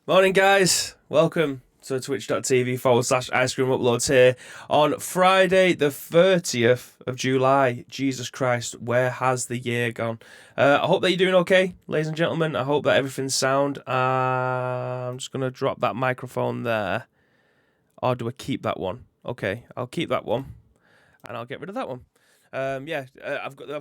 Morning, guys. Welcome to twitch.tv/ice cream uploads here on Friday, the 30th of July. Jesus Christ, where has the year gone? I hope that you're doing okay, ladies and gentlemen. I hope that everything's sound. I'm just going to drop that microphone there. Or do I keep that one? Okay, I'll keep that one and I'll get rid of that one. I've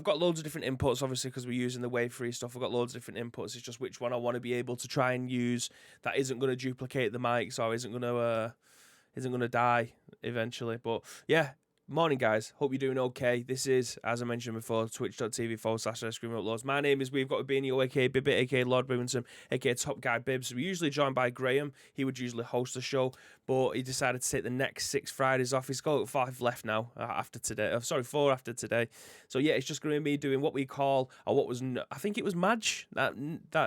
got loads of different inputs, obviously, because we're using the wave free stuff. I've got loads of different inputs. It's just which one I want to be able to try and use that isn't going to duplicate the mics or isn't going to die eventually. But yeah, morning, guys. Hope you're doing okay. This is, as I mentioned before, twitch.tv/ice cream uploads. My name is We've Got Beanie, aka Bibbit, aka Lord Bibbenson, aka Top Guy Bibbs. We're usually joined by Graham. He would usually host the show, but he decided to take the next 6 Fridays off. He's got 5 left now after today. 4 after today. So yeah, it's just going to be me doing what we call, or what was, I think it was Madge that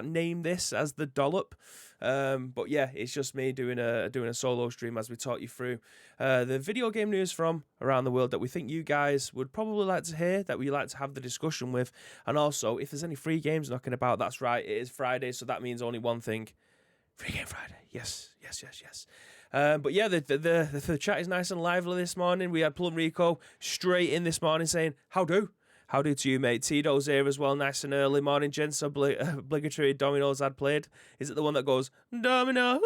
named this as the dollop. But yeah, it's just me doing a solo stream as we talk you through the video game news from around the world that we think you guys would probably like to hear, that we like to have the discussion with, and also if there's any free games knocking about. That's right, it is Friday, so that means only one thing: Free Game Friday. Yes. But yeah, the chat is nice and lively this morning. We had Plum Rico straight in this morning saying, How do to you, mate? Tito's here as well, nice and early. Morning, gents. Obligatory Domino's ad played. Is it the one that goes, Domino?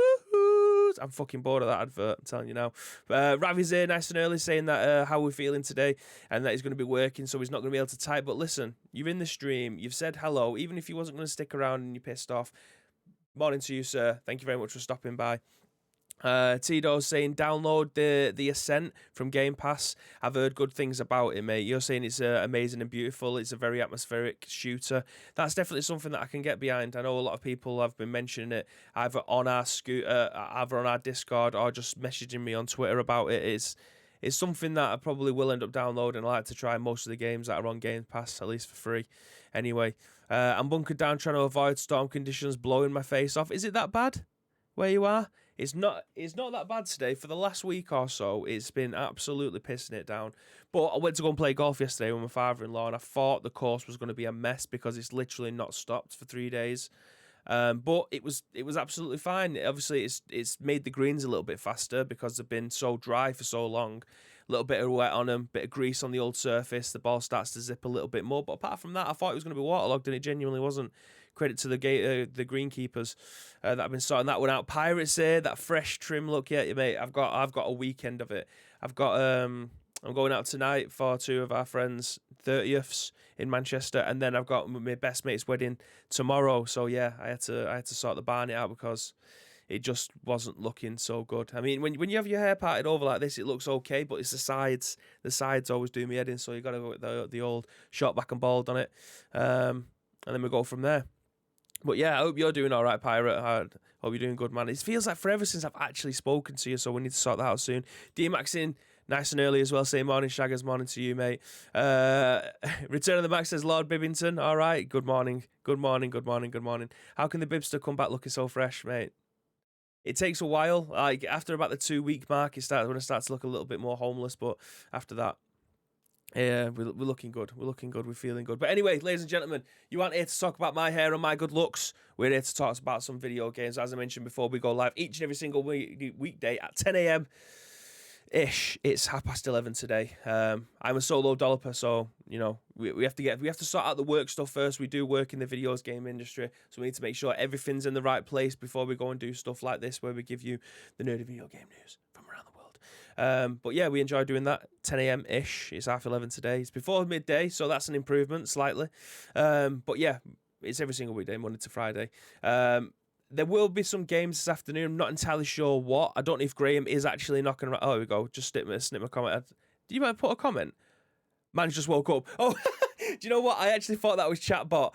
I'm fucking bored of that advert, I'm telling you now. Ravi's here, nice and early, saying that how we're feeling today and that he's going to be working, so he's not going to be able to type. But listen, you're in the stream, you've said hello, even if you wasn't going to stick around and you're pissed off. Morning to you, sir. Thank you very much for stopping by. Tito's saying download the Ascent from Game Pass. I've heard good things about it, mate. You're saying it's amazing and beautiful. It's a very atmospheric shooter. That's definitely something that I can get behind. I know a lot of people have been mentioning it either on our either on our Discord or just messaging me on Twitter about it. It's something that I probably will end up downloading. I like to try most of the games that are on Game Pass, at least for free. Anyway, I'm bunkered down trying to avoid storm conditions blowing my face off. Is it that bad where you are? It's not that bad today. For the last week or so, it's been absolutely pissing it down. But I went to go and play golf yesterday with my father-in-law, and I thought the course was going to be a mess because it's literally not stopped for 3 days. But it was absolutely fine. Obviously, it's made the greens a little bit faster because they've been so dry for so long. A little bit of wet on them, bit of grease on the old surface. The ball starts to zip a little bit more. But apart from that, I thought it was going to be waterlogged, and it genuinely wasn't. Credit to the greenkeepers that have been sorting that one out. Pirates here, that fresh trim look. Yeah, mate. I've got a weekend of it. I'm going out tonight for 2 of our friends' 30ths in Manchester, and then I've got my best mate's wedding tomorrow. So yeah, I had to sort the barnet out because it just wasn't looking so good. I mean, when you have your hair parted over like this, it looks okay, but it's the sides. The sides always do me head in, so you got to go with the old short back and bald on it, and then we go from there. But yeah, I hope you're doing all right, Pirate. I hope you're doing good, man. It feels like forever since I've actually spoken to you, so we need to sort that out soon. D-Max in nice and early as well, saying morning, Shaggers. Morning to you, mate. Return of the Max says, Lord Bibbington. All right, good morning. Good morning. How can the Bibster come back looking so fresh, mate? It takes a while. Like, after about the 2-week mark, it starts to look a little bit more homeless, but after that, yeah, we're looking good. We're feeling good. But anyway, ladies and gentlemen, you aren't here to talk about my hair and my good looks. We're here to talk about some video games. As I mentioned before, we go live each and every single weekday at 10 a.m. ish. It's 11:30 today. I'm a solo developer, so you know we have to sort out the work stuff first. We do work in the videos game industry, so we need to make sure everything's in the right place before we go and do stuff like this, where we give you the nerdy video game news from around the world. But yeah, we enjoy doing that. 10 a.m. ish. It's 11:30 today. It's before midday, so that's an improvement slightly. But yeah, it's every single weekday, Monday to Friday. There will be some games this afternoon. I'm not entirely sure what. I don't know if Graham is actually knocking around. Oh, here we go. Just snip my comment. Did you might put a comment? Man just woke up. Oh, do you know what? I actually thought that was chatbot.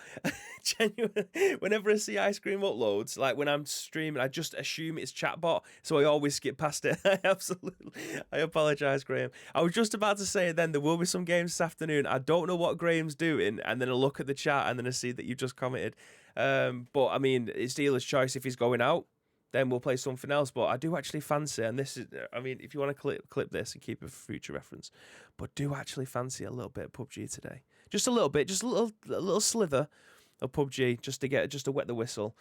Genuinely, whenever I see ice cream uploads, like when I'm streaming, I just assume it's chatbot, so I always skip past it. I apologise, Graham. I was just about to say then there will be some games this afternoon. I don't know what Graham's doing, and then I look at the chat and then I see that you've just commented. But I mean, it's dealer's choice. If he's going out, then we'll play something else. But I do actually fancy, and this is, I mean, if you want to clip this and keep it for future reference, but do actually fancy a little bit of PUBG today. Just a little bit, just a little slither of PUBG, just to wet the whistle.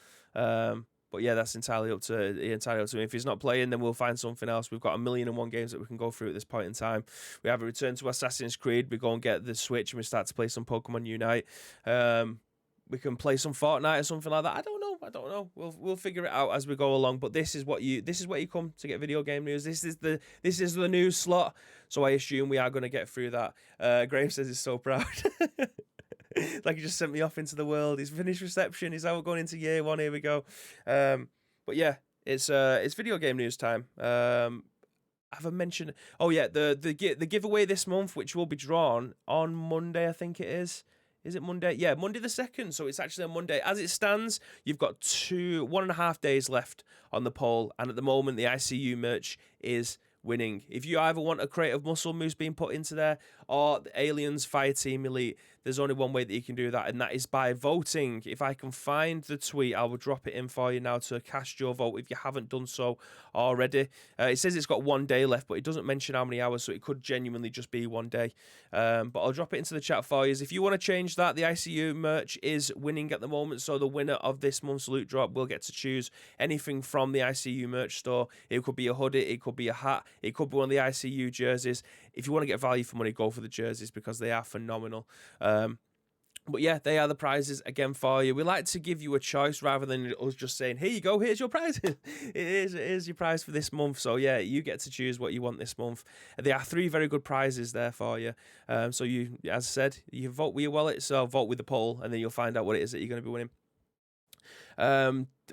But yeah, that's entirely up to him. If he's not playing, then we'll find something else. We've got 1,000,001 games that we can go through at this point in time. We have a return to Assassin's Creed. We go and get the Switch and we start to play some Pokemon Unite. We can play some Fortnite or something like that. I don't know. We'll figure it out as we go along. But this is what you come to get video game news. This is the news slot. So I assume we are going to get through that. Graham says he's so proud. Like he just sent me off into the world. He's finished reception. He's out going into year one. Here we go. But yeah, it's video game news time. Have I mentioned? Oh yeah, the giveaway this month, which will be drawn on Monday, I think it is. Is it Monday? Yeah, Monday the 2nd. So it's actually on Monday. As it stands, you've got 1.5 days left on the poll, and at the moment, the ICU merch is winning. If you either want a crate of muscle moose being put into there or the Aliens Fireteam Elite, there's only one way that you can do that, and that is by voting. If I can find the tweet, I will drop it in for you now to cast your vote if you haven't done so already. It says it's got 1 day left, but it doesn't mention how many hours, so it could genuinely just be 1 day. But I'll drop it into the chat for you. If you want to change that, the ICU merch is winning at the moment, so the winner of this month's loot drop will get to choose anything from the ICU merch store. It could be a hoodie, it could be a hat, it could be one of the ICU jerseys. If you want to get value for money, go for the jerseys because they are phenomenal. But yeah, they are the prizes again for you. We like to give you a choice rather than us just saying, here you go, here's your prize. it is your prize for this month. So yeah, you get to choose what you want this month. There are 3 very good prizes there for you. So you, as I said, you vote with your wallet, so vote with the poll, and then you'll find out what it is that you're going to be winning.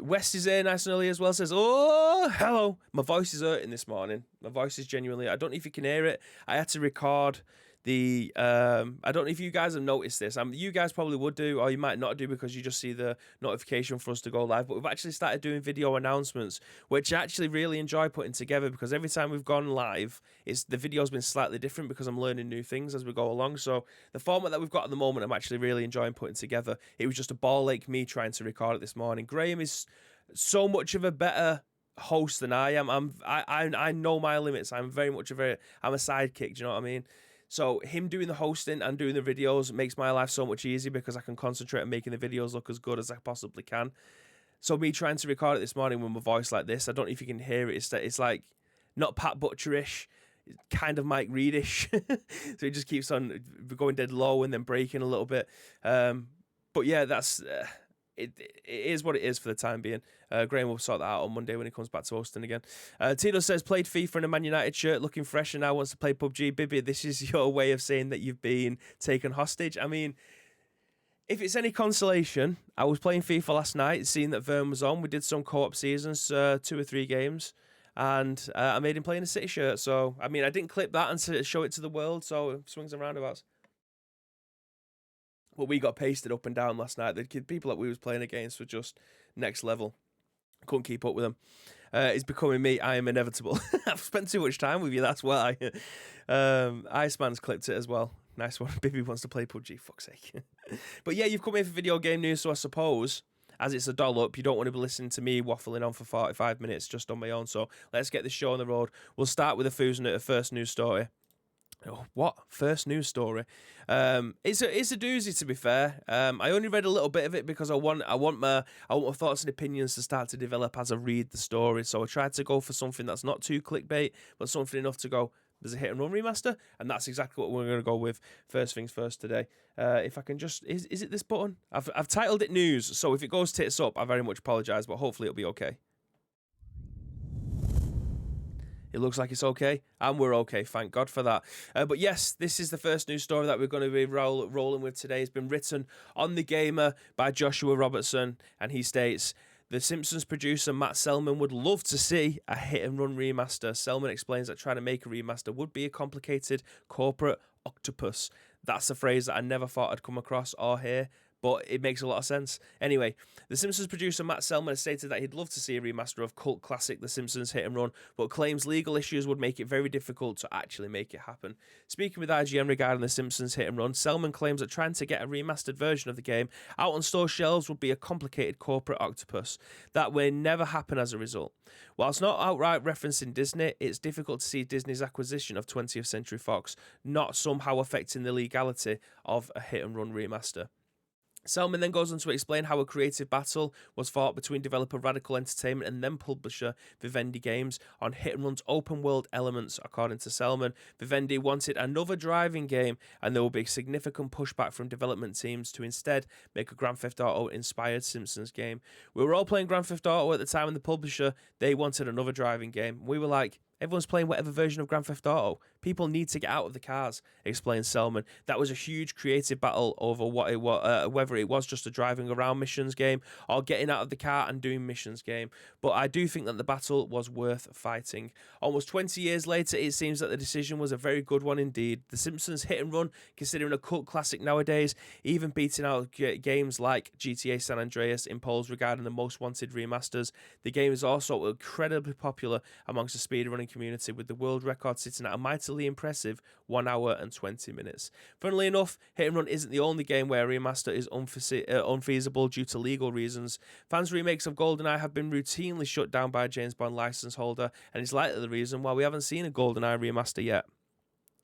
West is here nice and early as well, says, oh, hello. My voice is hurting this morning. My voice is genuinely, I don't know if you can hear it. I had to record the, I don't know if you guys have noticed this. You guys probably would do, or you might not do because you just see the notification for us to go live. But we've actually started doing video announcements, which I actually really enjoy putting together because every time we've gone live, the video's been slightly different because I'm learning new things as we go along. So the format that we've got at the moment, I'm actually really enjoying putting together. It was just a ball ache me trying to record it this morning. Graham is so much of a better host than I am. I know my limits. I'm a sidekick. Do you know what I mean? So him doing the hosting and doing the videos makes my life so much easier because I can concentrate on making the videos look as good as I possibly can. So me trying to record it this morning with my voice like this, I don't know if you can hear it. It's like not Pat Butcherish, kind of Mike Reedish. So it just keeps on going dead low and then breaking a little bit. But yeah, that's it is what it is for the time being. Graham will sort that out on Monday when he comes back to hosting again. Tino says, played FIFA in a Man United shirt, looking fresh and now wants to play PUBG. Bibby, this is your way of saying that you've been taken hostage. I mean, if it's any consolation, I was playing FIFA last night, seeing that Vern was on. We did some co-op seasons, 2 or 3 games, and I made him play in a City shirt. So, I mean, I didn't clip that and show it to the world, so it swings and roundabouts. But we got pasted up and down last night. The people that we was playing against were just next level. Couldn't keep up with them. It's becoming me. I am inevitable. I've spent too much time with you. That's why. Iceman's clipped it as well. Nice one. Bibby wants to play PUBG. Fuck's sake. But yeah, you've come here for video game news, so I suppose, as it's a dollop, you don't want to be listening to me waffling on for 45 minutes just on my own. So let's get this show on the road. We'll start with the first news story. Oh, what? First news story. It's a doozy, to be fair. I only read a little bit of it because I want my thoughts and opinions to start to develop as I read the story. So I tried to go for something that's not too clickbait, but something enough to go, there's a hit and run remaster, and that's exactly what we're going to go with. First things first today. If I can just, is it this button? I've titled it news, so if it goes tits up, I very much apologise, but hopefully it'll be okay. It looks like it's okay, and we're okay, thank God for that. But yes, this is the first news story that we're going to be rolling with today. It's been written on The Gamer by Joshua Robertson, and he states, the Simpsons producer Matt Selman would love to see a hit-and-run remaster. Selman explains that trying to make a remaster would be a complicated corporate octopus. That's a phrase that I never thought I'd come across or hear, but it makes a lot of sense. Anyway, the Simpsons producer Matt Selman has stated that he'd love to see a remaster of cult classic The Simpsons Hit and Run, but claims legal issues would make it very difficult to actually make it happen. Speaking with IGN regarding The Simpsons Hit and Run, Selman claims that trying to get a remastered version of the game out on store shelves would be a complicated corporate octopus. That may never happen as a result. Whilst not outright referencing Disney, it's difficult to see Disney's acquisition of 20th Century Fox not somehow affecting the legality of a hit and run remaster. Selman then goes on to explain how a creative battle was fought between developer Radical Entertainment and then publisher Vivendi Games on Hit and Run's open world elements. According to Selman, Vivendi wanted another driving game, and there will be significant pushback from development teams to instead make a Grand Theft Auto inspired Simpsons game. We were all playing Grand Theft Auto at the time, and the publisher, they wanted another driving game. We were like, everyone's playing whatever version of Grand Theft Auto. People need to get out of the cars, explains Selman. That was a huge creative battle over what it was, whether it was just a driving around missions game or getting out of the car and doing missions game. But I do think that the battle was worth fighting. Almost 20 years later, it seems that the decision was a very good one indeed. The Simpsons Hit and Run, considering a cult classic nowadays, even beating out games like GTA San Andreas in polls regarding the most wanted remasters. The game is also incredibly popular amongst the speedrunning community, with the world record sitting at a mightily impressive 1 hour and 20 minutes. Funnily enough, Hit and Run isn't the only game where a remaster is unfeasible due to legal reasons. Fans' remakes of GoldenEye have been routinely shut down by a James Bond license holder, and it's likely the reason why we haven't seen a GoldenEye remaster yet.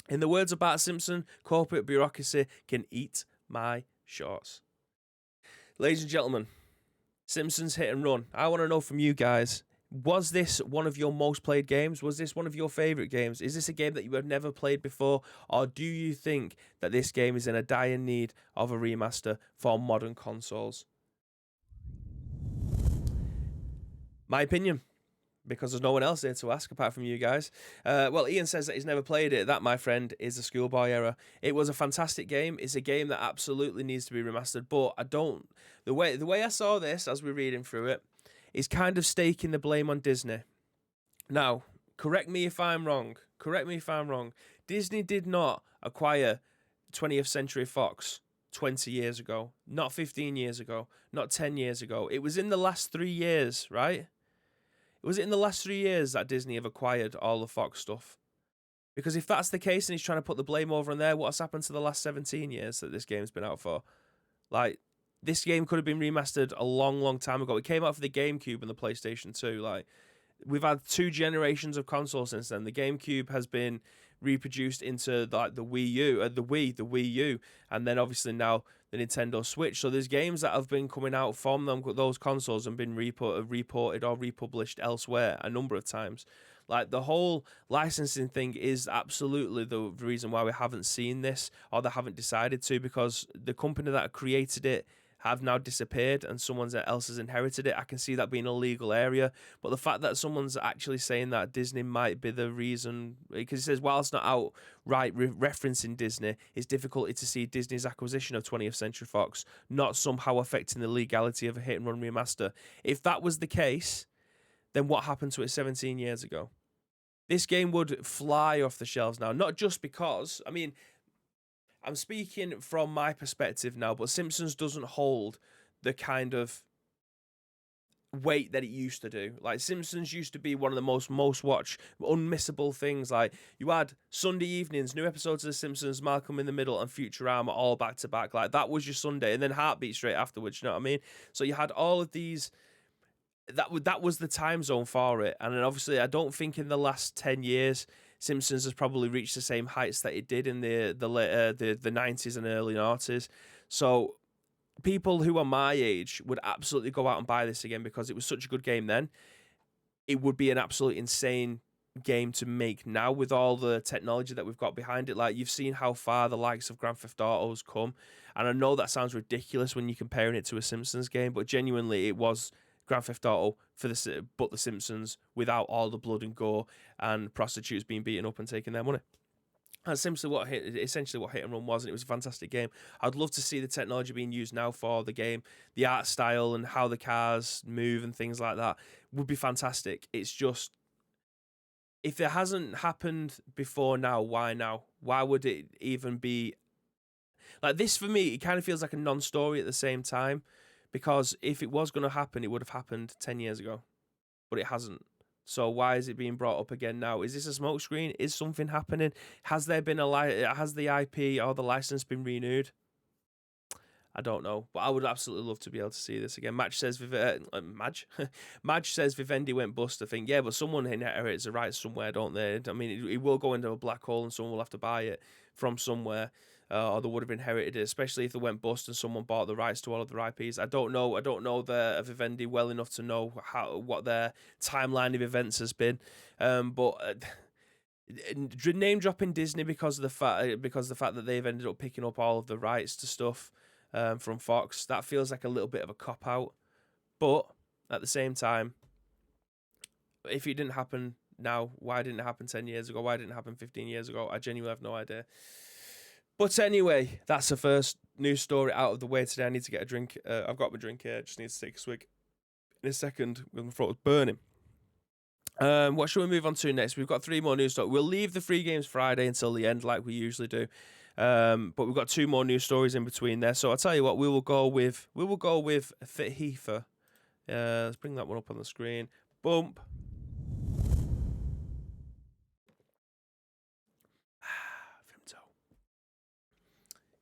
In the words of Bart Simpson, corporate bureaucracy can eat my shorts. Ladies and gentlemen, Simpsons Hit and Run. I want to know from you guys, was this one of your most played games? Was this one of your favourite games? Is this a game that you have never played before? Or do you think that this game is in a dire need of a remaster for modern consoles? My opinion, because there's no one else here to ask apart from you guys. Well, Ian says that he's never played it. That, my friend, is a schoolboy error. It was a fantastic game. It's a game that absolutely needs to be remastered, but I don't... The way I saw this, as we're reading through it, is kind of staking the blame on Disney. Now, correct me if I'm wrong. Disney did not acquire 20th Century Fox 20 years ago. Not 15 years ago. Not 10 years ago. It was in the last 3 years, right? Was it in the last 3 years that Disney have acquired all the Fox stuff? Because if that's the case and he's trying to put the blame over on there, what's happened to the last 17 years that this game's been out for? Like, this game could have been remastered a long, long time ago. It came out for the GameCube and the PlayStation 2. Like, we've had 2 generations of consoles since then. The GameCube has been reproduced into the Wii U, the Wii U, and then obviously now the Nintendo Switch. So there's games that have been coming out from those consoles and been reported or republished elsewhere a number of times. Like, the whole licensing thing is absolutely the reason why we haven't seen this, or they haven't decided to, because the company that created it have now disappeared and someone else has inherited it. I can see that being a legal area, but the fact that someone's actually saying that Disney might be the reason, because it says while it's not outright referencing Disney, it's difficult to see Disney's acquisition of 20th Century Fox not somehow affecting the legality of a Hit and Run remaster. If that was the case, then what happened to it 17 years ago? This game would fly off the shelves now, not just because, I mean, I'm speaking from my perspective now, but Simpsons doesn't hold the kind of weight that it used to do. Like, Simpsons used to be one of the most watched, unmissable things. Like, you had Sunday evenings, new episodes of The Simpsons, Malcolm in the Middle, and Futurama all back to back. Like, that was your Sunday, and then Heartbeat straight afterwards. You know what I mean? So you had all of these. That was the time zone for it, and then obviously I don't think in the last 10 years Simpsons has probably reached the same heights that it did in the 90s and early noughties. So people who are my age would absolutely go out and buy this again because it was such a good game then. It would be an absolute insane game to make now with all the technology that we've got behind it. Like, you've seen how far the likes of Grand Theft Auto's come, and I know that sounds ridiculous when you're comparing it to a Simpsons game, but genuinely it was Grand Theft Auto but the Simpsons without all the blood and gore and prostitutes being beaten up and taking their money. That's essentially what Hit and Run was, and it was a fantastic game. I'd love to see the technology being used now for the game. The art style and how the cars move and things like that would be fantastic. It's just, if it hasn't happened before now, why now? Why would it even be... Like, this, for me, it kind of feels like a non-story at the same time. Because if it was going to happen, it would have happened 10 years ago. But it hasn't. So why is it being brought up again now? Is this a smokescreen? Is something happening? Has there been has the IP or the license been renewed? I don't know. But I would absolutely love to be able to see this again. Madge says Madge says Vivendi went bust. I think, yeah, but someone inherits the rights somewhere, don't they? I mean, it will go into a black hole and someone will have to buy it from somewhere. or they would have inherited it, especially if they went bust and someone bought the rights to all of their IPs. I don't know the Vivendi well enough to know what their timeline of events has been, but. Name dropping Disney because of the fact that they've ended up picking up all of the rights to stuff from Fox, that feels like a little bit of a cop out. But at the same time, if it didn't happen now, why didn't it happen 10 years ago? Why didn't it happen 15 years ago? I genuinely have no idea. But anyway, that's the first news story out of the way today. I need to get a drink. I've got my drink here. Just need to take a swig in a second. My throat is burning. What should we move on to next? We've got 3 more news stories. We'll leave the free games Friday until the end, like we usually do. But we've got 2 more news stories in between there. So I'll tell you what, we will go with FIFA. Let's bring that one up on the screen. Bump. Vimto.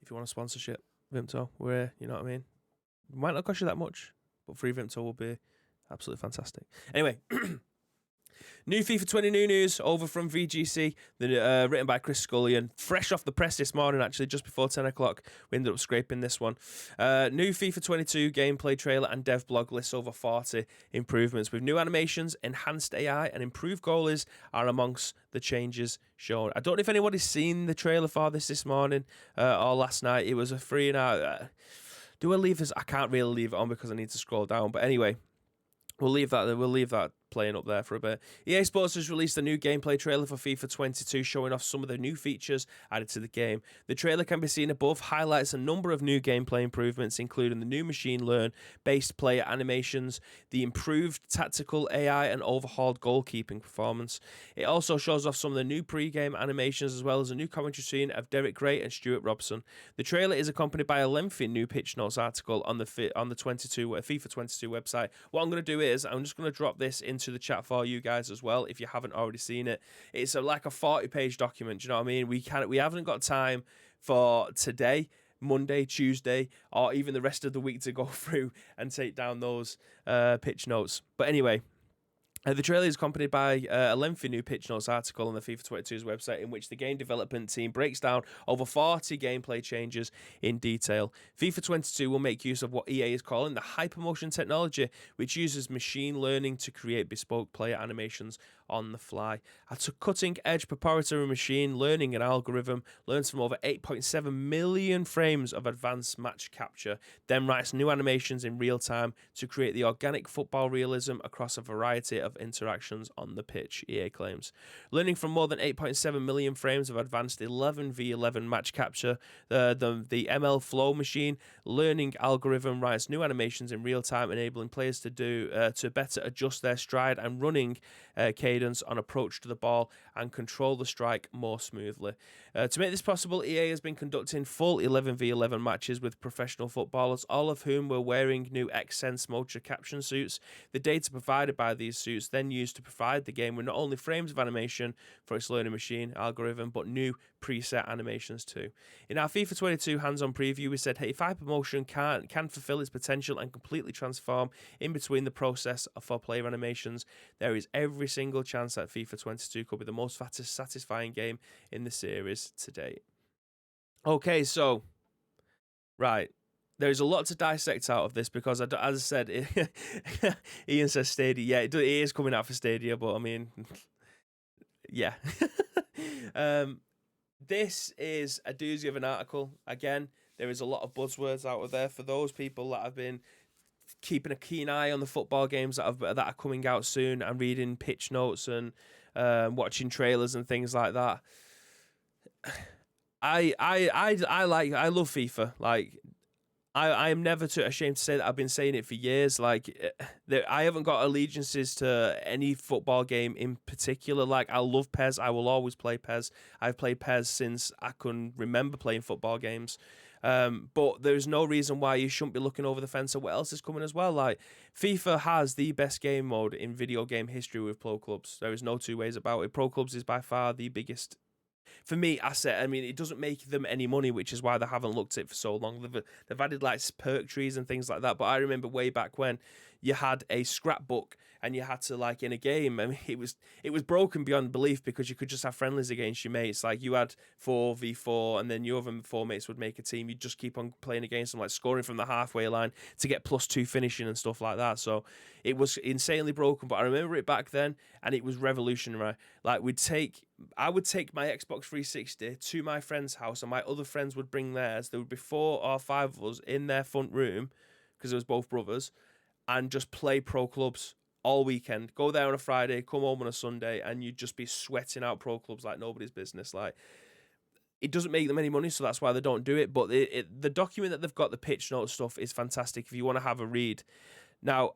If you want a sponsorship, Vimto, we're here, you know what I mean? It might not cost you that much, but free Vimto will be absolutely fantastic. Anyway. New FIFA 20 news over from VGC, written by Chris Scullion. Fresh off the press this morning, actually, just before 10 o'clock. We ended up scraping this one. New FIFA 22 gameplay trailer and dev blog lists over 40 improvements. With new animations, enhanced AI, and improved goalies are amongst the changes shown. I don't know if anybody's seen the trailer for this morning or last night. It was a 3.5. Do I leave this? I can't really leave it on because I need to scroll down. But anyway, we'll leave that playing up there for a bit. EA Sports has released a new gameplay trailer for FIFA 22 showing off some of the new features added to the game. The trailer can be seen above, highlights a number of new gameplay improvements, including the new machine learn-based player animations, the improved tactical AI, and overhauled goalkeeping performance. It also shows off some of the new pre-game animations as well as a new commentary scene of Derek Gray and Stuart Robson. The trailer is accompanied by a lengthy new pitch notes article on the FIFA 22 website. What I'm going to do is I'm just going to drop this into the chat for you guys as well if you haven't already seen it. It's like a 40-page document. Do you know what I mean? We haven't got time for today, Monday, Tuesday, or even the rest of the week to go through and take down those pitch notes. But anyway. The trailer is accompanied by a lengthy new pitch notes article on the FIFA 22's website in which the game development team breaks down over 40 gameplay changes in detail. FIFA 22 will make use of what EA is calling the hypermotion technology, which uses machine learning to create bespoke player animations on the fly. A cutting-edge proprietary machine learning and algorithm learns from over 8.7 million frames of advanced match capture, then writes new animations in real time to create the organic football realism across a variety of interactions on the pitch, EA claims. Learning from more than 8.7 million frames of advanced 11v11 match capture, the ML Flow machine learning algorithm writes new animations in real time, enabling players to better adjust their stride and running cadence on approach to the ball and control the strike more smoothly. To make this possible, EA has been conducting full 11v11 matches with professional footballers, all of whom were wearing new X-Sense motion caption suits. The data provided by these suits then used to provide the game with not only frames of animation for its learning machine algorithm, but new preset animations too. In our FIFA 22 hands-on preview, we said, hey, if Hypermotion can fulfill its potential and completely transform in between the process for player animations, there is every single chance that FIFA 22 could be the most satisfying game in the series to date. Okay, so, right. There's a lot to dissect out of this because, as I said, Ian says Stadia. Yeah, it is coming out for Stadia, but I mean, yeah. This is a doozy of an article. Again, there is a lot of buzzwords out of there for those people that have been keeping a keen eye on the football games that are coming out soon and reading pitch notes and watching trailers and things like that. I love FIFA. Like, I am never too ashamed to say that. I've been saying it for years. Like, I haven't got allegiances to any football game in particular. Like, I love PES. I will always play PES. I've played PES since I can remember playing football games. But there's no reason why you shouldn't be looking over the fence at what else is coming as well. Like, FIFA has the best game mode in video game history with Pro Clubs. There is no two ways about it. Pro Clubs is by far the biggest for me, asset. I mean, it doesn't make them any money, which is why they haven't looked at it for so long. They've added like perk trees and things like that. But I remember way back when you had a scrapbook and you had to, like, in a game. I mean, it was broken beyond belief because you could just have friendlies against your mates. Like, you had 4v4, and then your other four mates would make a team. You'd just keep on playing against them, like scoring from the halfway line to get +2 finishing and stuff like that. So it was insanely broken. But I remember it back then, and it was revolutionary. Like, I would take my Xbox 360 to my friend's house, and my other friends would bring theirs. There would be 4 or 5 of us in their front room, because it was both brothers, and just play pro clubs all weekend. Go there on a Friday, come home on a Sunday, and you'd just be sweating out pro clubs like nobody's business. Like, it doesn't make them any money, so that's why they don't do it. But the document that they've got, the pitch note stuff, is fantastic if you want to have a read. Now,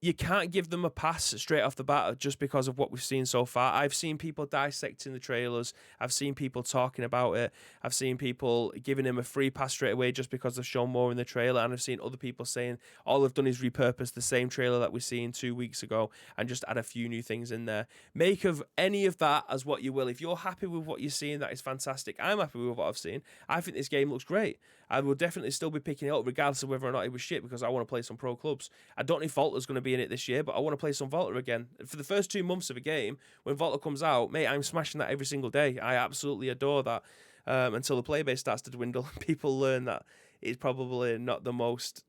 you can't give them a pass straight off the bat just because of what we've seen so far. I've seen people dissecting the trailers. I've seen people talking about it. I've seen people giving him a free pass straight away just because they've shown more in the trailer. And I've seen other people saying all they've done is repurpose the same trailer that we seen 2 weeks ago and just add a few new things in there. Make of any of that as what you will. If you're happy with what you're seeing, that is fantastic. I'm happy with what I've seen. I think this game looks great. I will definitely still be picking it up regardless of whether or not it was shit, because I want to play some pro clubs. I don't know if Volta's going to be in it this year, but I want to play some Volta again. For the first 2 months of a game, when Volta comes out, mate, I'm smashing that every single day. I absolutely adore that. Until the playbase starts to dwindle, people learn that it's probably not the most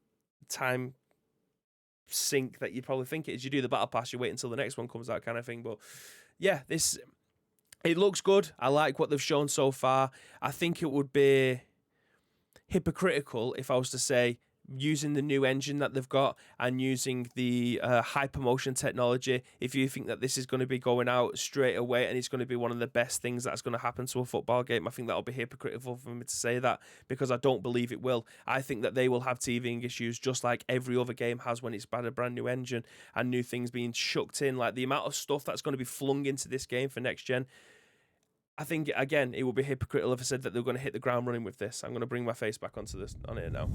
time sink that you probably think it is. You do the battle pass, you wait until the next one comes out, kind of thing. But yeah, it looks good. I like what they've shown so far. I think it would be hypocritical if I was to say, using the new engine that they've got and using the hypermotion technology, if you think that this is going to be going out straight away and it's going to be one of the best things that's going to happen to a football game, I think that'll be hypocritical for me to say that, because I don't believe it will. I think that they will have teething issues just like every other game has when it's had a brand new engine and new things being chucked in. Like, the amount of stuff that's going to be flung into this game for next gen, I think, again, it would be hypocritical if I said that they're going to hit the ground running with this. I'm going to bring my face back onto this on here now.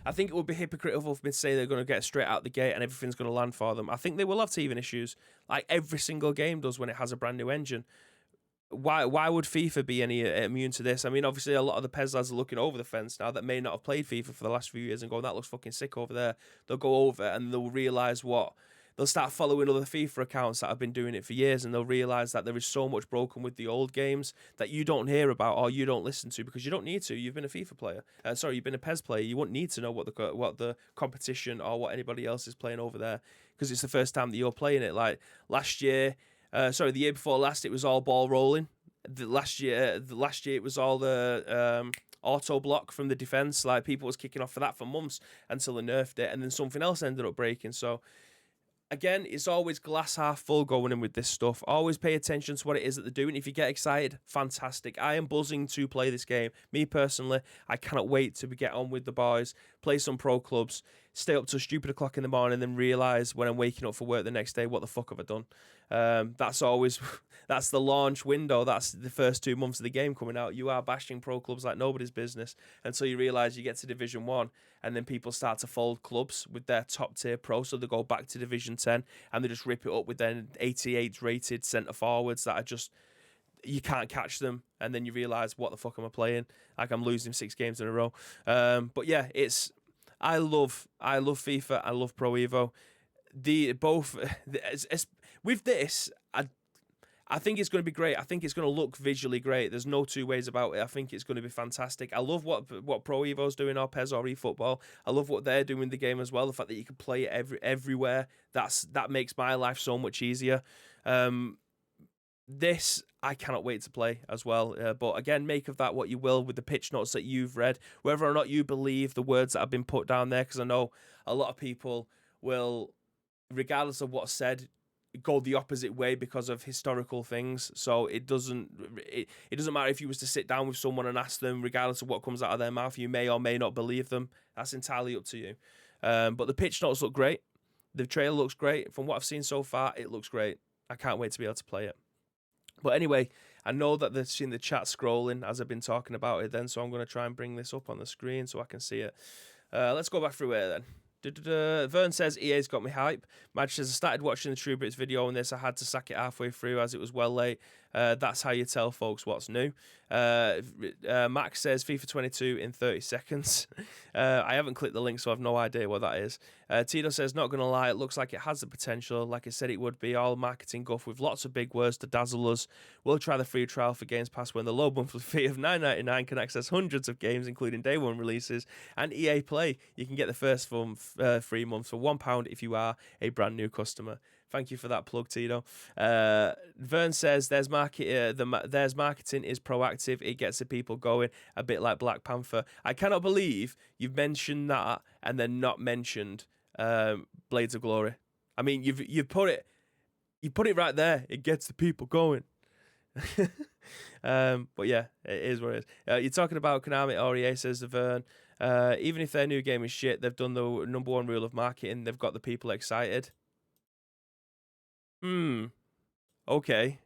I think it would be hypocritical for me to say they're going to get straight out the gate and everything's going to land for them. I think they will have teething issues, like every single game does when it has a brand new engine. Why would FIFA be any immune to this? I mean, obviously, a lot of the PES lads are looking over the fence now that may not have played FIFA for the last few years and going, that looks fucking sick over there. They'll go over and they'll realise they'll start following other FIFA accounts that have been doing it for years, and they'll realise that there is so much broken with the old games that you don't hear about or you don't listen to because you don't need to. You've been a FIFA player. You've been a PES player. You wouldn't need to know what the competition or what anybody else is playing over there because it's the first time that you're playing it. Like the year before last, it was all ball rolling. The last year it was all the auto block from the defence. Like, people was kicking off for that for months until they nerfed it, and then something else ended up breaking. So, again, it's always glass half full going in with this stuff. Always pay attention to what it is that they're doing. If you get excited, fantastic. I am buzzing to play this game. Me personally, I cannot wait to get on with the boys, play some pro clubs, stay up till stupid o'clock in the morning, and then realise when I'm waking up for work the next day, what the fuck have I done? That's the launch window. That's the first 2 months of the game coming out. You are bashing pro clubs like nobody's business until you realise you get to Division 1 and then people start to fold clubs with their top tier pro, so they go back to Division 10 and they just rip it up with their 88 rated centre forwards that are just, you can't catch them, and then you realise, what the fuck am I playing? Like, I'm losing 6 games in a row. But yeah, I love FIFA. I love Pro Evo. With this, I think it's going to be great. I think it's going to look visually great. There's no two ways about it. I think it's going to be fantastic. I love what Pro Evo's doing, or PES or eFootball. I love what they're doing in the game as well. The fact that you can play it everywhere. That makes my life so much easier. This, I cannot wait to play as well. But again, make of that what you will with the pitch notes that you've read. Whether or not you believe the words that have been put down there, because I know a lot of people will, regardless of what's said, go the opposite way because of historical things. So it doesn't matter if you was to sit down with someone and ask them, regardless of what comes out of their mouth, you may or may not believe them. That's entirely up to you. But the pitch notes look great. The trailer looks great. From what I've seen so far, it looks great. I can't wait to be able to play it. But anyway, I know that they've seen the chat scrolling as I've been talking about it then, so I'm going to try and bring this up on the screen so I can see it. Let's go back through here then. Vern says, EA's got me hype. Madge says, I started watching the True Brits video on this. I had to sack it halfway through as it was well late. That's how you tell folks what's new. Max says FIFA 22 in 30 seconds. I haven't clicked the link, so I've no idea what that is. Tito says, not going to lie, it looks like it has the potential. Like I said, it would be all marketing guff with lots of big words to dazzle us. We'll try the free trial for Games Pass when the low monthly fee of $9.99 can access hundreds of games, including day one releases, and EA Play. You can get the first free month for £1 if you are a brand new customer. Thank you for that plug, Tito. Vern says there's marketing is proactive. It gets the people going, a bit like Black Panther. I cannot believe you've mentioned that and then not mentioned Blades of Glory. I mean, you put it right there. It gets the people going. But yeah, it is what it is. You're talking about Konami or EA, says Vern. Even if their new game is shit, they've done the number one rule of marketing. They've got the people excited. Okay.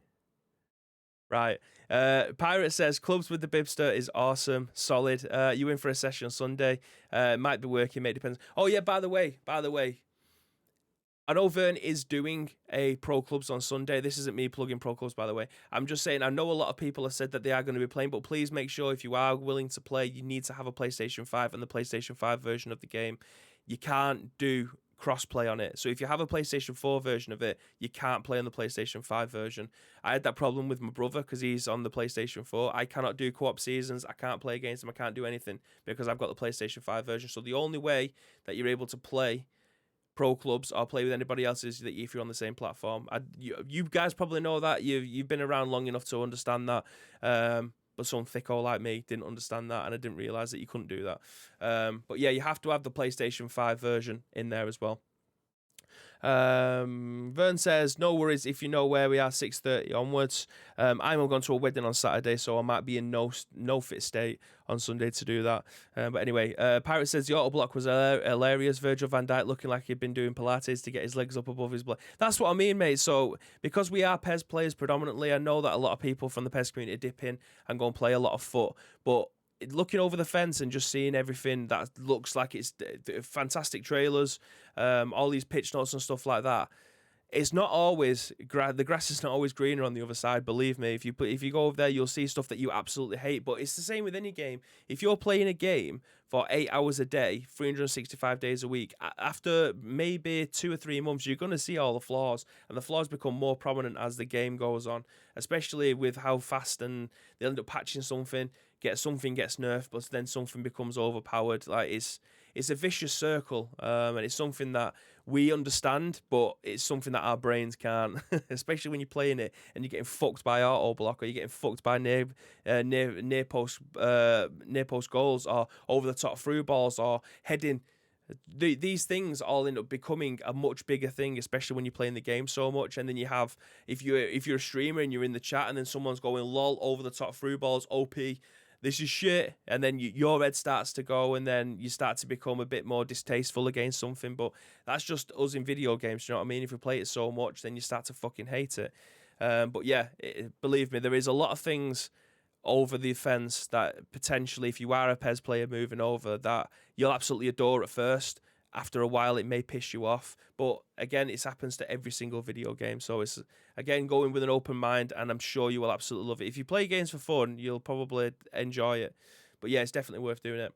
Right. Pirate says clubs with the Bibster is awesome, solid. You in for a session on Sunday? Might be working, mate. Depends. Oh yeah. By the way, I know Vern is doing a Pro Clubs on Sunday. This isn't me plugging Pro Clubs, by the way. I'm just saying, I know a lot of people have said that they are going to be playing, but please make sure if you are willing to play, you need to have a PlayStation 5 and the PlayStation 5 version of the game. You can't do cross-play on it. So if you have a PlayStation 4 version of it, you can't play on the PlayStation 5 version. I had that problem with my brother because he's on the PlayStation 4. I cannot do co-op seasons. I can't play against him. I can't do anything because I've got the PlayStation 5 version. So the only way that you're able to play Pro Clubs or play with anybody else is that if you're on the same platform. You guys probably know that. You've been around long enough to understand that. But some thicko like me didn't understand that, and I didn't realise that you couldn't do that. But yeah, you have to have the PlayStation 5 version in there as well. Vern says, no worries if you know where we are, 6:30 onwards. I'm going to a wedding on Saturday, so I might be in no fit state on Sunday to do that. But anyway, Pirate says the auto block was hilarious. Virgil van Dijk looking like he'd been doing Pilates to get his legs up above his blood. That's what I mean, mate. So because we are PES players predominantly, I know that a lot of people from the PES community dip in and go and play a lot of foot, but looking over the fence and just seeing everything that looks like it's fantastic trailers, all these pitch notes and stuff like that. It's not always the grass is not always greener on the other side. Believe me, if you go over there, you'll see stuff that you absolutely hate. But it's the same with any game. If you're playing a game for 8 hours a day, 365 days a week, after maybe 2 or 3 months, you're going to see all the flaws, and the flaws become more prominent as the game goes on. Especially with how fast and they end up patching something gets nerfed, but then something becomes overpowered. Like it's a vicious circle, and it's something that we understand, but it's something that our brains can't. Especially when you're playing it and you're getting fucked by auto block, or you're getting fucked by near post goals, or over the top through balls, or heading. These things all end up becoming a much bigger thing, especially when you're playing the game so much. And then you have, if you're a streamer and you're in the chat and then someone's going lol over the top through balls, OP, this is shit, and then your head starts to go, and then you start to become a bit more distasteful against something. But that's just us in video games, you know what I mean? If we play it so much, then you start to fucking hate it. But yeah, believe me, there is a lot of things over the fence that potentially, if you are a PES player moving over, that you'll absolutely adore at first. After a while, it may piss you off. But again, it happens to every single video game. So it's, again, going with an open mind, and I'm sure you will absolutely love it. If you play games for fun, you'll probably enjoy it. But yeah, it's definitely worth doing it.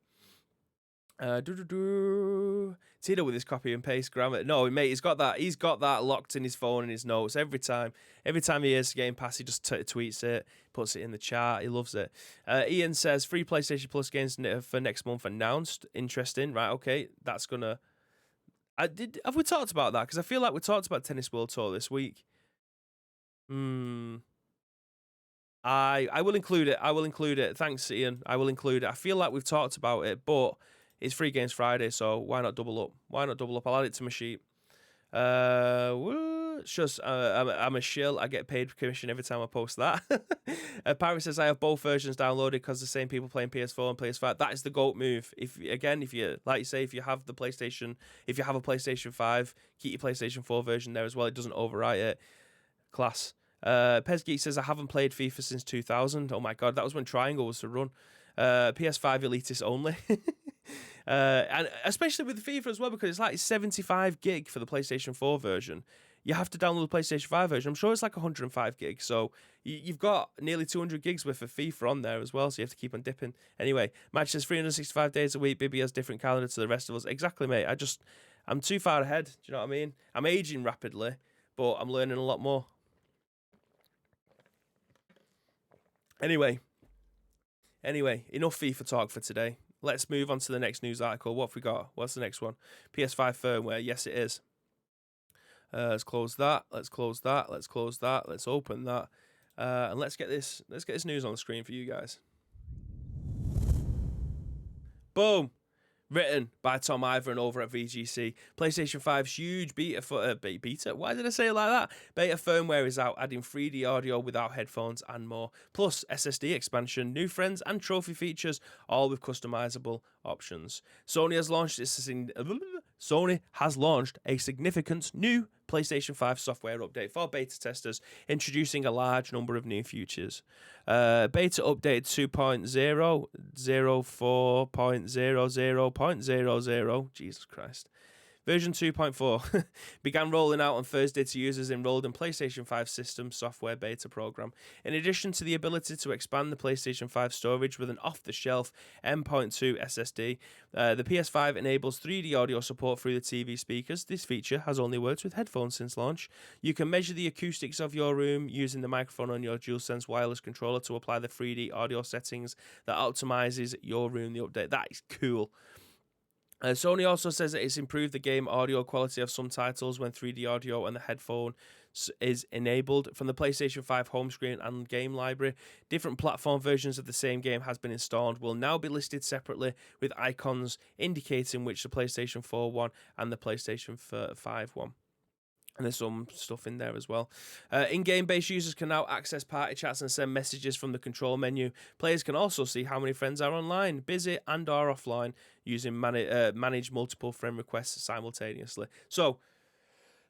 Tito with his copy and paste grammar. No, mate, he's got that locked in his phone and his notes every time. Every time he hears Game Pass, he just tweets it, puts it in the chat. He loves it. Ian says free PlayStation Plus games for next month announced. Interesting, right? Okay, that's gonna. Have we talked about that? Because I feel like we talked about Tennis World Tour this week. I will include it. I will include it. Thanks, Ian. I will include it. I feel like we've talked about it, but it's Free Games Friday, so why not double up? I'll add it to my sheet. Just I'm a shill. I get paid commission every time I post that. Pirate says I have both versions downloaded because the same people playing PS4 and PS5. That is the GOAT move. If you like you say, if you have a PlayStation 5, keep your PlayStation 4 version there as well. It doesn't overwrite it. Class. Pez Geek says I haven't played FIFA since 2000. Oh my god, that was when Triangle was to run. PS5 elitists only. And especially with FIFA as well, because it's like 75 gig for the PlayStation 4 version. You have to download the PlayStation 5 version. I'm sure it's like 105 gigs. So you've got nearly 200 gigs worth of FIFA on there as well. So you have to keep on dipping. Anyway, Match says 365 days a week. Bibby has different calendar to the rest of us. Exactly, mate. I'm too far ahead. Do you know what I mean? I'm aging rapidly, but I'm learning a lot more. Anyway, enough FIFA talk for today. Let's move on to the next news article. What have we got? What's the next one? PS5 firmware. Yes, it is. Let's close that. Let's close that. Let's close that. Let's open that. And let's get this news on the screen for you guys. Boom. Written by Tom Ivan over at VGC. PlayStation 5's huge beta. Why did I say it like that? Beta firmware is out, adding 3D audio without headphones and more. Plus SSD expansion, new friends and trophy features, all with customizable options. Sony has launched a significant new PlayStation 5 software update for beta testers, introducing a large number of new features. Beta update 2.0, 04.00.00, Jesus Christ. Version 2.4 began rolling out on Thursday to users enrolled in PlayStation 5 System Software Beta Program. In addition to the ability to expand the PlayStation 5 storage with an off-the-shelf M.2 SSD, the PS5 enables 3D audio support through the TV speakers. This feature has only worked with headphones since launch. You can measure the acoustics of your room using the microphone on your DualSense wireless controller to apply the 3D audio settings that optimizes your room. The update. That is cool. Sony also says that it's improved the game audio quality of some titles when 3D audio and the headphone is enabled. From the PlayStation 5 home screen and game library, different platform versions of the same game has been installed, will now be listed separately with icons indicating which the PlayStation 4 one and the PlayStation 5 one. And there's some stuff in there as well. In-game based users can now access party chats and send messages from the control menu. Players can also see how many friends are online, busy and or offline, using manage multiple friend requests simultaneously. So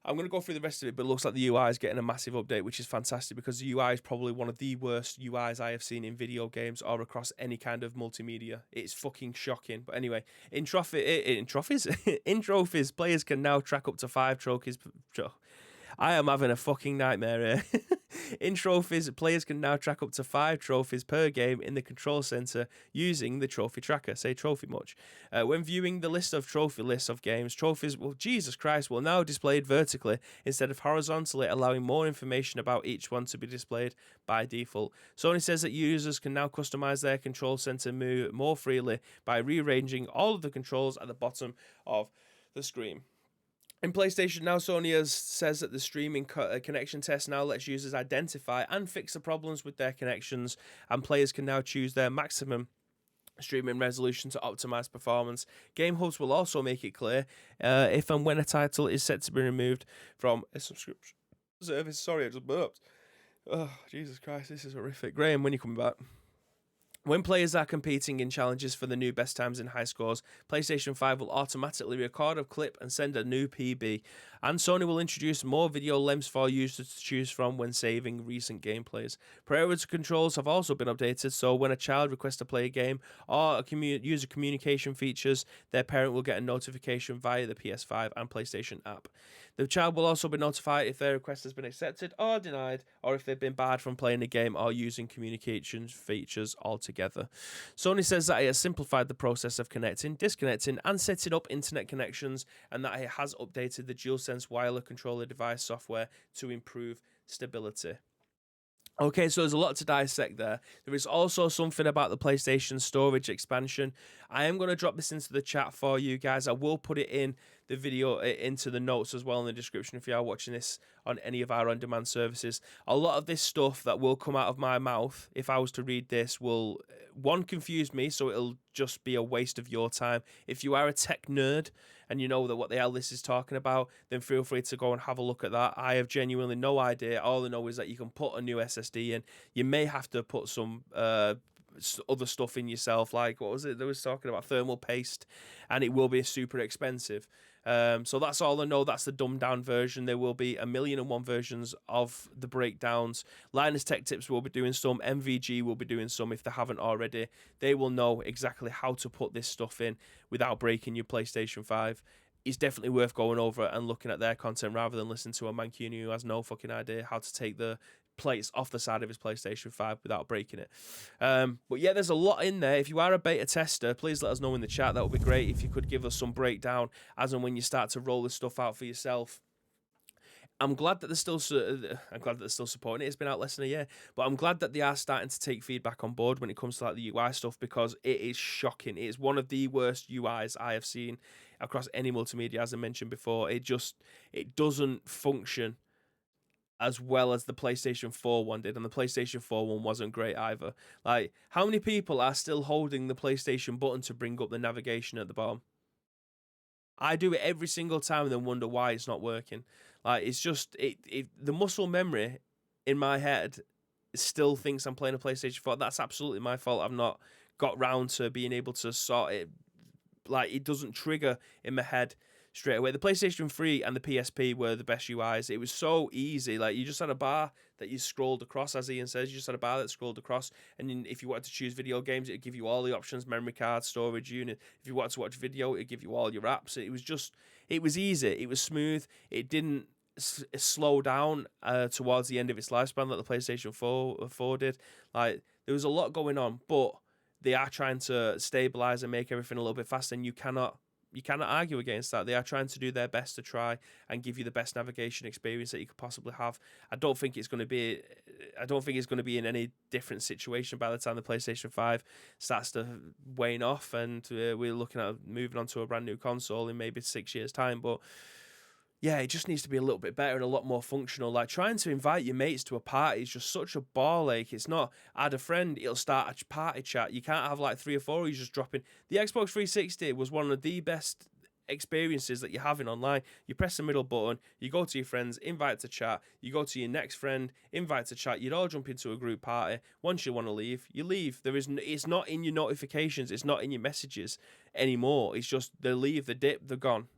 I'm going to go through the rest of it, but it looks like the UI is getting a massive update, which is fantastic because the UI is probably one of the worst UIs I have seen in video games or across any kind of multimedia. It's fucking shocking. But anyway, in trophies, players can now track up to 5 trophies. I am having a fucking nightmare here. In trophies, players can now track up to 5 trophies per game in the control center using the trophy tracker. Say trophy much. When viewing the list of trophy lists of games, trophies, Jesus Christ, will now displayed vertically instead of horizontally, allowing more information about each one to be displayed by default. Sony says that users can now customize their control center more freely by rearranging all of the controls at the bottom of the screen. In PlayStation now, Sony says that the streaming connection test now lets users identify and fix the problems with their connections, and players can now choose their maximum streaming resolution to optimize performance. Game hubs will also make it clear if and when a title is set to be removed from a subscription service. Sorry, I just burped. Oh, Jesus Christ, this is horrific. Graham, when are you coming back? When players are competing in challenges for the new best times and high scores, PlayStation 5 will automatically record a clip and send a new PB, and Sony will introduce more video lengths for users to choose from when saving recent gameplays. Priority controls have also been updated, so when a child requests to play a game or user communication features, their parent will get a notification via the PS5 and PlayStation app. The child will also be notified if their request has been accepted or denied, or if they've been barred from playing a game or using communication features altogether. Sony says that it has simplified the process of connecting, disconnecting, and setting up internet connections, and that it has updated the DualSense wireless controller device software to improve stability. Okay, so there's a lot to dissect there. There is also something about the PlayStation storage expansion. I am going to drop this into the chat for you guys. I will put it in the video, into the notes as well in the description if you are watching this on any of our on-demand services. A lot of this stuff that will come out of my mouth, if I was to read this, will, one, confuse me, so it'll just be a waste of your time. If you are a tech nerd and you know that what the hell this is talking about, then feel free to go and have a look at that. I have genuinely no idea. All I know is that you can put a new SSD in. You may have to put some other stuff in yourself, like what was it they was talking about, thermal paste, and it will be super expensive. So that's all I know. That's the dumbed down version. There will be 1,000,001 versions of the breakdowns. Linus Tech Tips will be doing some. MVG will be doing some if they haven't already. They will know exactly how to put this stuff in without breaking your PlayStation 5. It's definitely worth going over and looking at their content rather than listening to a Mancunian who has no fucking idea how to take the plates off the side of his PlayStation 5 without breaking it. But yeah, there's a lot in there. If you are a beta tester, please let us know in the chat. That would be great if you could give us some breakdown as and when you start to roll this stuff out for yourself. I'm glad that they're still supporting it. It's been out less than a year, but I'm glad that they are starting to take feedback on board when it comes to like the UI stuff, because it is shocking. It is one of the worst UIs I have seen across any multimedia, as I mentioned before. It doesn't function as well as the PlayStation 4 one did, and the PlayStation 4 one wasn't great either. Like, how many people are still holding the PlayStation button to bring up the navigation at the bottom? I do it every single time and then wonder why it's not working. Like, it's just the muscle memory in my head still thinks I'm playing a PlayStation 4. That's absolutely my fault. I've not got round to being able to sort it. Like, it doesn't trigger in my head straight away. The PlayStation 3 and the PSP were the best UIs. It was so easy. Like, you just had a bar that you scrolled across, as Ian says. You just had a bar that scrolled across, and then if you wanted to choose video games, it'd give you all the options: memory card, storage unit. If you wanted to watch video, it'd give you all your apps. It was easy. It was smooth. It didn't slow down towards the end of its lifespan like the PlayStation 4 did. Like, there was a lot going on, but they are trying to stabilize and make everything a little bit faster, and you cannot argue against that. They are trying to do their best to try and give you the best navigation experience that you could possibly have. I don't think it's going to be in any different situation by the time the PlayStation 5 starts to wane off and we're looking at moving on to a brand new console in maybe 6 years' time. But yeah, it just needs to be a little bit better and a lot more functional. Like, trying to invite your mates to a party is just such a ball ache. It's not add a friend, it'll start a party chat. You can't have like 3 or 4 of you just dropping. The Xbox 360 was one of the best experiences that you're having online. You press the middle button, you go to your friends, invite to chat, you go to your next friend, invite to chat, you'd all jump into a group party. Once you want to leave, you leave. It's not in your notifications, it's not in your messages anymore. It's just they leave, the dip, they're gone.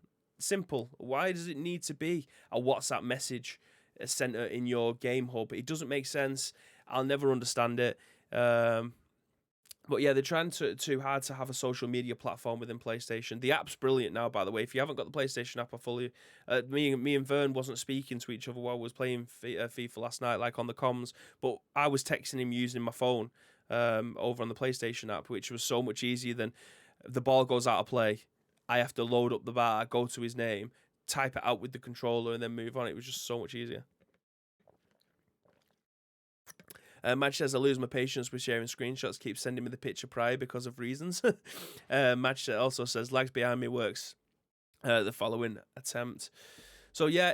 Simple. Why does it need to be a WhatsApp message center in your game hub? It doesn't make sense. I'll never understand it. But yeah, they're trying too hard to have a social media platform within PlayStation. The app's brilliant now, by the way. If you haven't got the PlayStation app, I fully... me and Vern wasn't speaking to each other while I was playing FIFA last night, like on the comms, but I was texting him using my phone over on the PlayStation app, which was so much easier than the ball goes out of play. I have to load up the bar, go to his name, type it out with the controller, and then move on. It was just so much easier. Madge says, I lose my patience with sharing screenshots. Keep sending me the picture prior because of reasons. Madge also says, lags behind me works the following attempt. So yeah,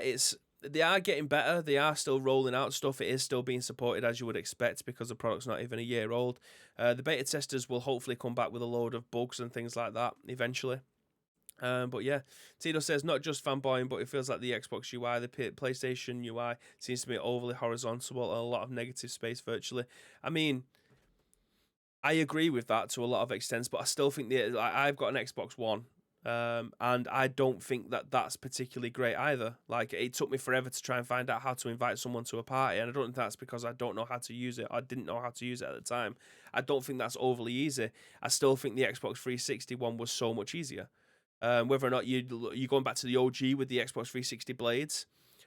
they are getting better. They are still rolling out stuff. It is still being supported as you would expect because the product's not even a year old. The beta testers will hopefully come back with a load of bugs and things like that eventually. But yeah, Tito says, not just fanboying, but it feels like the Xbox UI, the PlayStation UI seems to be overly horizontal and a lot of negative space virtually. I mean, I agree with that to a lot of extents, but I still think I've got an Xbox One, and I don't think that that's particularly great either. Like, it took me forever to try and find out how to invite someone to a party, and I don't think that's because I don't know how to use it. I didn't know how to use it at the time. I don't think that's overly easy. I still think the Xbox 360 one was so much easier. Whether or not you're going back to the OG with the Xbox 360 blades,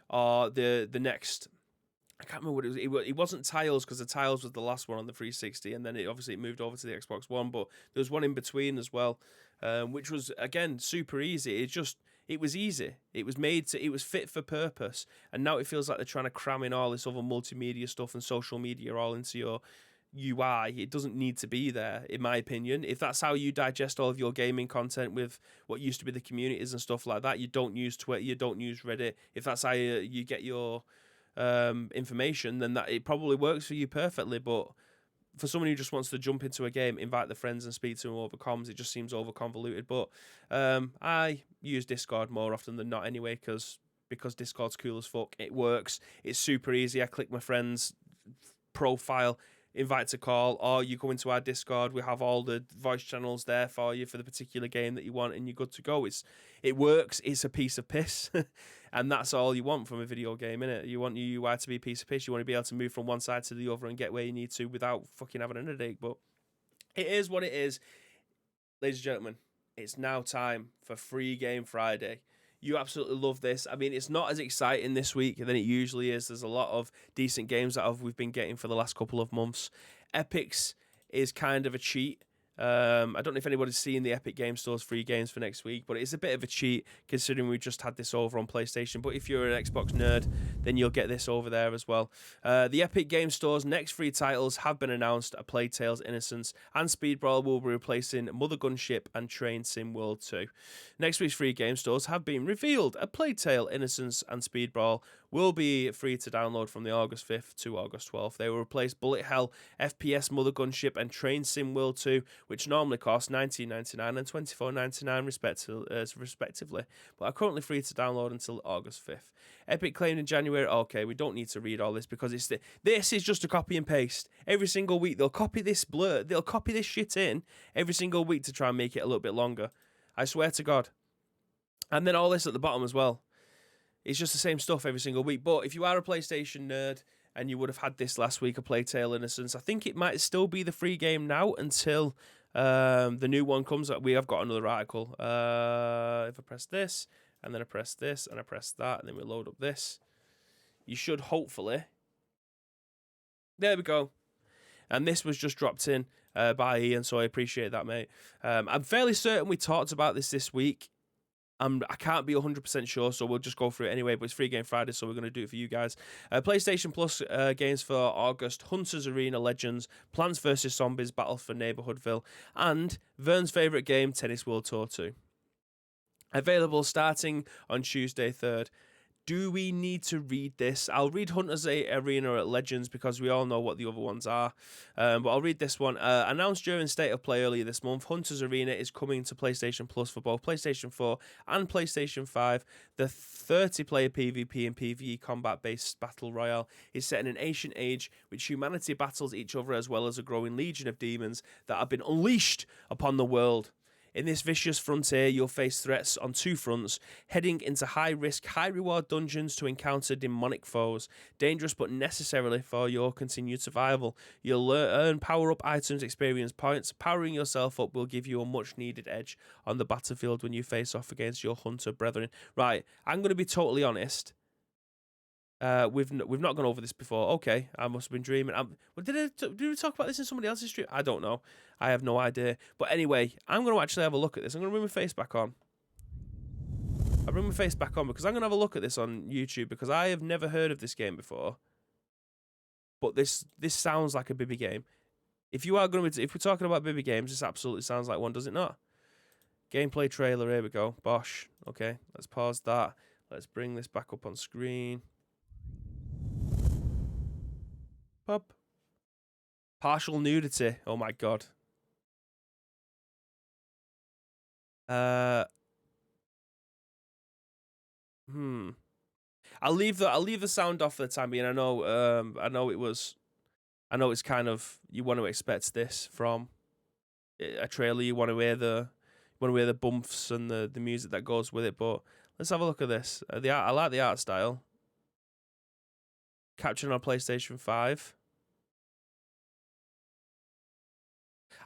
or the next, I can't remember what it was. It wasn't Tiles, because the Tiles was the last one on the 360, and then it moved over to the Xbox One. But there was one in between as well, which was again super easy. It was easy. It was fit for purpose, and now it feels like they're trying to cram in all this other multimedia stuff and social media all into your UI. It doesn't need to be there, in my opinion. If that's how you digest all of your gaming content with what used to be the communities and stuff like that, you don't use Twitter, you don't use Reddit. If that's how you get your information, then that it probably works for you perfectly. But for someone who just wants to jump into a game, invite their friends and speak to them over comms, it just seems over convoluted. But I use Discord more often than not anyway, because Discord's cool as fuck. It works. It's super easy. I click my friend's profile, invite to call, or you go into our Discord. We have all the voice channels there for you for the particular game that you want, and you're good to go. It works. It's a piece of piss, and that's all you want from a video game, innit? You want your UI to be a piece of piss. You want to be able to move from one side to the other and get where you need to without fucking having an headache. But it is what it is, ladies and gentlemen. It's now time for Free Game Friday. You absolutely love this. I mean, it's not as exciting this week than it usually is. There's a lot of decent games that we've been getting for the last couple of months. Epic's is kind of a cheat. I don't know if anybody's seen the Epic Game Store's free games for next week, but it's a bit of a cheat considering we just had this over on PlayStation. But if you're an Xbox nerd, then you'll get this over there as well. The Epic Game Store's next free titles have been announced: A Plague Tale's Innocence and Speedball will be replacing Mother Gunship and Train Sim World 2. Next week's free game stores have been revealed. A Plague Tale, Innocence and Speedball will be free to download from the August 5th to August 12th. They will replace Bullet Hell, FPS, Mother Gunship and Train Sim World 2, which normally cost $19.99 and $24.99 respectively, but are currently free to download until August 5th. Epic claimed in January, okay, we don't need to read all this because this is just a copy and paste. Every single week they'll copy this shit in every single week to try and make it a little bit longer. I swear to God. And then all this at the bottom as well. It's just the same stuff every single week. But if you are a PlayStation nerd and you would have had this last week, A Plague Tale Innocence, I think it might still be the free game now until the new one comes. We have got another article. If I press this, and then I press this, and I press that, and then we load up this, you should hopefully... There we go. And this was just dropped in by Ian, so I appreciate that, mate. I'm fairly certain we talked about this week. I can't be 100% sure, so we'll just go through it anyway, but it's Free Game Friday, so we're going to do it for you guys. PlayStation Plus games for August: Hunters Arena Legends, Plants vs. Zombies Battle for Neighborhoodville, and Vern's favourite game, Tennis World Tour 2. Available starting on Tuesday 3rd. Do we need to read this? I'll read Hunters Arena Legends because we all know what the other ones are. But I'll read this one. Announced during State of Play earlier this month, Hunters Arena is coming to PlayStation Plus for both PlayStation 4 and PlayStation 5. The 30-player PvP and PvE combat-based battle royale is set in an ancient age which humanity battles each other as well as a growing legion of demons that have been unleashed upon the world. In this vicious frontier, you'll face threats on two fronts, heading into high-risk, high-reward dungeons to encounter demonic foes, dangerous but necessarily for your continued survival. You'll earn power-up items, experience points. Powering yourself up will give you a much-needed edge on the battlefield when you face off against your hunter brethren. Right, I'm going to be totally honest. We've not gone over this before. Okay, I must have been dreaming. Did we talk about this in somebody else's stream? I don't know. I have no idea. But anyway, I'm going to actually have a look at this. I'm going to bring my face back on. I'll bring my face back on because I'm going to have a look at this on YouTube because I have never heard of this game before. But this sounds like a Bibby game. If we're talking about Bibby games, this absolutely sounds like one, does it not? Gameplay trailer. Here we go. Bosh. Okay, let's pause that. Let's bring this back up on screen. Pub. Partial nudity. Oh my god. I'll leave the sound off for the time being. I know it's kind of, you want to expect this from a trailer. You want to hear the bumps and the music that goes with it. But let's have a look at this. I like the art style. Captured on PlayStation 5.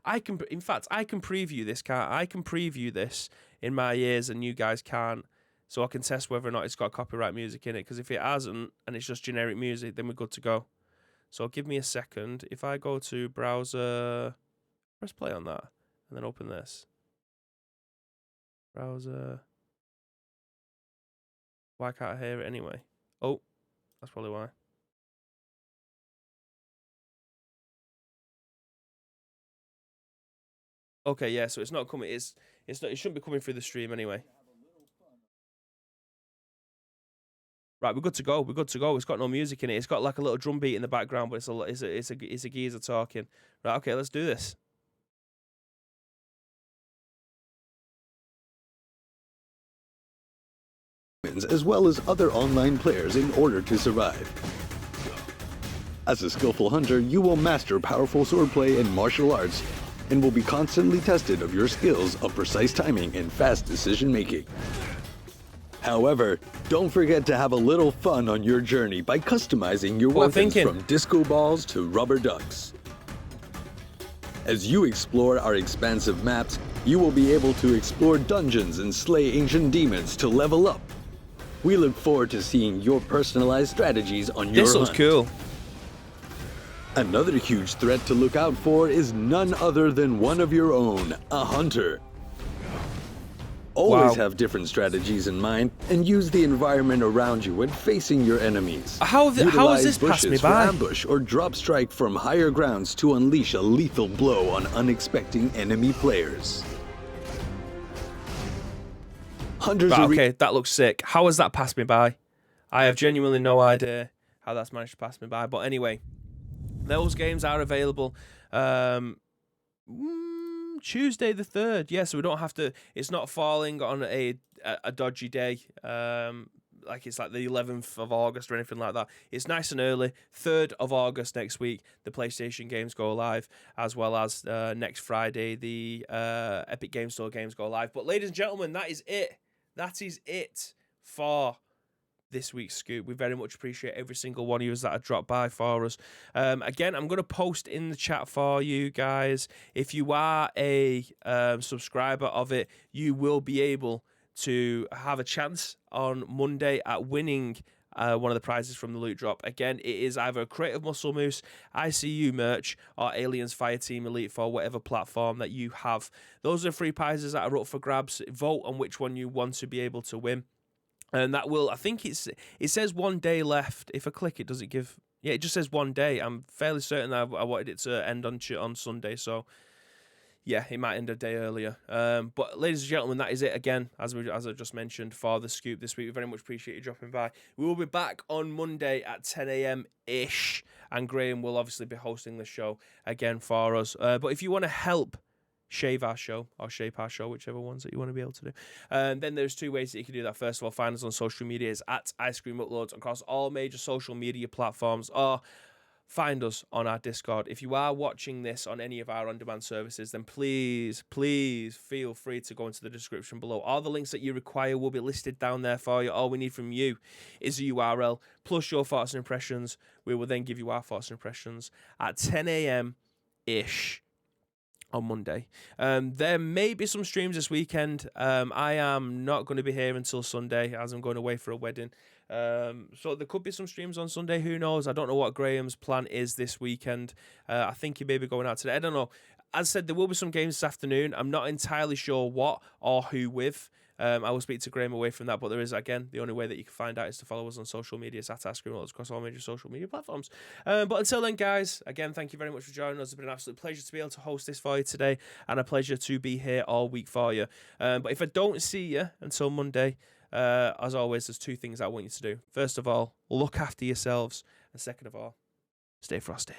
I can preview this, can't I? I can preview this in my ears and you guys can't, so I can test whether or not it's got copyright music in it, because if it hasn't and it's just generic music, then we're good to go. So give me a second. If I go to browser, press play on that, and then open this. Browser. Why can't I hear it anyway? Oh, that's probably why. Okay, yeah, so it's not coming. It's not. It shouldn't be coming through the stream anyway. Right, we're good to go. We're good to go. It's got no music in it. It's got like a little drum beat in the background, but it's a geezer talking. Right, okay, let's do this. As well as other online players in order to survive. As a skillful hunter, you will master powerful swordplay and martial arts, and will be constantly tested of your skills of precise timing and fast decision-making. However, don't forget to have a little fun on your journey by customizing your weapons from disco balls to rubber ducks. As you explore our expansive maps, you will be able to explore dungeons and slay ancient demons to level up. We look forward to seeing your personalized strategies on your hunt. This looks cool. Another huge threat to look out for is none other than one of your own, a hunter. Always have different strategies in mind and use the environment around you when facing your enemies. How has this passed me by? Ambush or drop strike from higher grounds to unleash a lethal blow on unexpected enemy players. Okay, that looks sick. How has that passed me by? I have genuinely no idea how that's managed to pass me by. But anyway, those games are available. Tuesday the 3rd, yeah, so we don't have to, it's not falling on a dodgy day, like it's like the 11th of August or anything like that. It's nice and early. 3rd of August next week, the PlayStation games go live, as well as next Friday, the Epic Game Store games go live. But ladies and gentlemen, that is it. That is it for this week's scoop. We very much appreciate every single one of you that have dropped by for us. Again, I'm going to post in the chat for you guys. If you are a subscriber of it, you will be able to have a chance on Monday at winning one of the prizes from the loot drop. Again, it is either Creative Muscle Moose, ICU merch, or Aliens Fireteam Elite for whatever platform that you have. Those are 3 prizes that are up for grabs. Vote on which one you want to be able to win. And that will, I think it says 1 day left. If I click it, does it give? Yeah, it just says 1 day. I'm fairly certain that I wanted it to end on Sunday. So, yeah, it might end a day earlier. But ladies and gentlemen, that is it again, as I just mentioned, for the scoop this week. We very much appreciate you dropping by. We will be back on Monday at 10 a.m.-ish. And Graham will obviously be hosting the show again for us. But if you want to help shave our show or shape our show, whichever ones that you want to be able to do. Then there's 2 ways that you can do that. First of all, find us on social media. It's at Ice Cream Uploads across all major social media platforms, or find us on our Discord. If you are watching this on any of our on-demand services, then please feel free to go into the description below. All the links that you require will be listed down there for you. All we need from you is a URL plus your thoughts and impressions. We will then give you our thoughts and impressions at 10 a.m.-ish. on Monday. There may be some streams this weekend. I am not going to be here until Sunday, as I'm going away for a wedding. So there could be some streams on Sunday. Who knows? I don't know what Graham's plan is this weekend. I think he may be going out today. I don't know. As I said, there will be some games this afternoon. I'm not entirely sure what or who with. I will speak to Graham away from that, but there is, again, the only way that you can find out is to follow us on social media. It's at Ice Cream Uploads across all major social media platforms. But until then, guys, again, thank you very much for joining us. It's been an absolute pleasure to be able to host this for you today, and a pleasure to be here all week for you. But if I don't see you until Monday, as always, there's 2 things I want you to do. First of all, look after yourselves, and second of all, stay frosty.